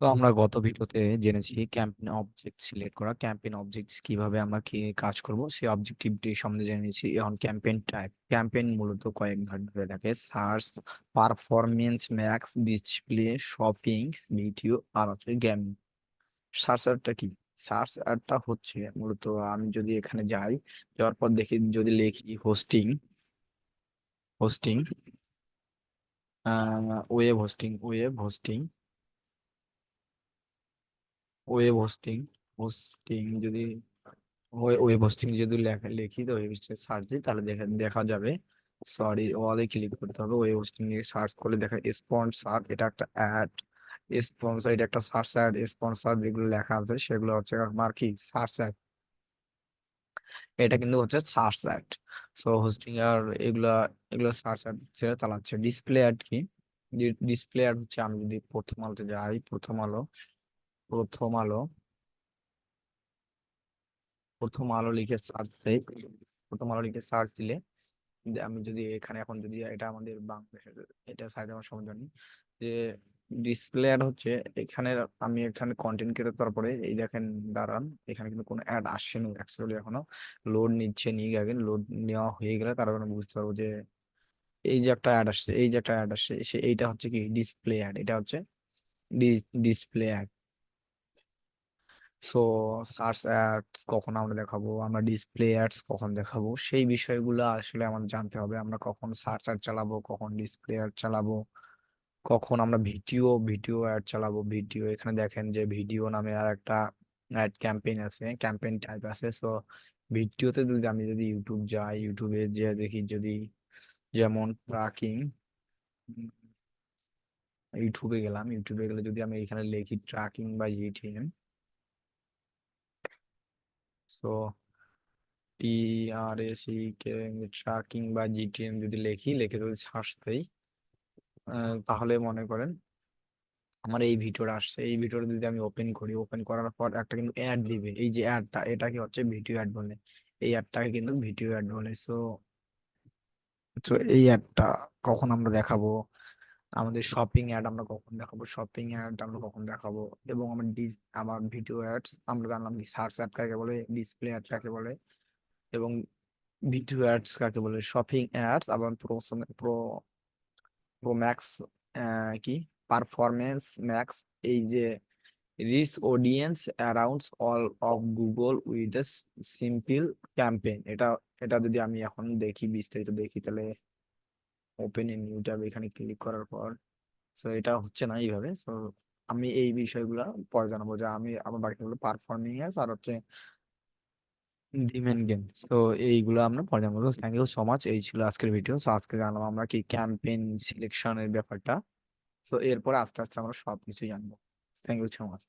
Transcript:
তো আমরা গত ভিডিওতে জেনেছি ক্যাম্পেইন অবজেক্ট সিলেক্ট করা, ক্যাম্পেইন অবজেক্টস কিভাবে আমরা কি কাজ করব সেই অবজেক্টিভটি সম্বন্ধে জেনেছি। এখন ক্যাম্পেইন টাইপ, ক্যাম্পেইন মূলত কয়েক ভাগ ধরে থাকে: search, performance, max, display, shopping, video আর হচ্ছে গেমিং। সার্চ অ্যাডটা কি? সার্চ অ্যাডটা হচ্ছে মূলত আমি যদি এখানে যাই, যাওয়ার পর দেখি, যদি লিখি hosting, hosting, web hosting, web hosting, web hosting, hosting যদি ওয়েব হোস্টিং যদি লিখি, তো ওয়েব হোস্টিং সার্চ দিই, তাহলে দেখা দেখা যাবে। সরি, ওয়ালে ক্লিক করতে হবে। ওয়েব হোস্টিং নিয়ে সার্চ করলে দেখা স্পন্সর, এটা একটা অ্যাড। স্পন্সর, এটা একটা সার্চ অ্যাড। স্পন্সর যেগুলো লেখা আছে সেগুলো হচ্ছে আমার কি সার্চ অ্যাড। এটা কিন্তু হচ্ছে সার্চ অ্যাড। সো হোস্টিং আর এগুলা, এগুলো সার্চ অ্যাড ছেড়ে চালাচ্ছে। ডিসপ্লে অ্যাড কি? ডিসপ্লে অ্যাড হচ্ছে আমি যদি প্রথম আলোতে যাই, প্রথম আলো, প্রথম আলো, প্রথম আলো লিখে সার্চ দিই, প্রথম আলো লিখে সার্চ দিলে আমি যদি এখানে এখন যদি এটা আমাদের বাংলাদেশের, এটা সাইডে আমার সমস্যা নেই যে ডিসপ্লে অ্যাড হচ্ছে এখানে। আমি এখানে কন্টেন্ট ক্রিয়েটর, তারপরে এই দেখেন, দাঁড়ান, এখানে কিন্তু কোনো অ্যাড আসেনি অ্যাকচুয়ালি এখনো। লোড নিচ্ছে, নিয়ে গেলে, লোড নেওয়া হয়ে গেলে তারপরে আমি বুঝতে পারবো যে এই যে একটা অ্যাড আসছে, এই যে একটা অ্যাড আসছে, এইটা হচ্ছে কি ডিসপ্লে অ্যাড, এটা হচ্ছে display ad. So search ads কখন আমরা দেখাবো, আমরা ডিসপ্লে অ্যাডস কখন দেখাবো, সেই বিষয়গুলো আসলে আমাদের জানতে হবে। আমরা কখন সার্চ অ্যাড চালাবো, কখন ডিসপ্লে অ্যাড চালাবো, কখন আমরা ভিডিও ভিডিও অ্যাড চালাবো। ভিডিও, এখানে দেখেন যে ভিডিও নামে আর একটা অ্যাড ক্যাম্পেইন আছে, ক্যাম্পেইন টাইপ আছে। সো ভিডিওতে যদি আমি যদি ইউটিউব যাই, ইউটিউবে যে দেখি, যদি যেমন ট্র্যাকিং, ইউটিউবে গেলাম, ইউটিউবে গেলে যদি আমি এখানে লিখি ট্র্যাকিং বা জিটিএম, সো টিআরএসি কে, ট্র্যাকিং বা জিটিএম যদি লিখি, লিখে যদি সার্চ দেই, তাহলে মনে করেন আমার এই ভিডিওটা আসছে। এই ভিডিওটা যদি আমি ওপেন করি, ওপেন করার পর একটা কিন্তু অ্যাড দিবে। এই যে অ্যাডটা, এটা কি হচ্ছে ভিডিও অ্যাড বলে। এই অ্যাডটাকে কিন্তু ভিডিও অ্যাড বলে। সো তো এই অ্যাডটা কখন আমরা দেখাবো, আমাদের শপিং অ্যাড আমরা কখন দেখাবো, শপিং অ্যাড আমরা কখন দেখাবো, এবং আমার আমার ভিডিও অ্যাডস আমরা জানলাম কি সার্চ অ্যাড কাকে বলে, ডিসপ্লে অ্যাড কাকে বলে, এবং ভিডিও অ্যাডস কাকে বলে, শপিং অ্যাডস। আবার প্রো প্রো ম্যাক্স কি, পারফরমেন্স ম্যাক্স, এই যে reach audience arounds all of Google with a simple campaign. এটা, এটা যদি আমি এখন দেখি, বিস্তারিত দেখি, তাহলে ওপেন ইন নিউ ট্যাব এখানে ক্লিক করার পর, সো এটা হচ্ছে না এইভাবে। সো আমি এই বিষয়গুলো পরে জানাবো, যে আমি আমার বাকি হলো পারফর্মিং আর হচ্ছে দি মেন গেম। তো এইগুলো আমরা পরে জানবো। থ্যাংক ইউ সো মাচ, এই ছিল আজকের ভিডিও। সো আজকে জানলাম আমরা কি ক্যাম্পেইন সিলেকশনের ব্যাপারটা। তো এরপরে আস্তে আস্তে আমরা সবকিছু জানবো। Thank you so much.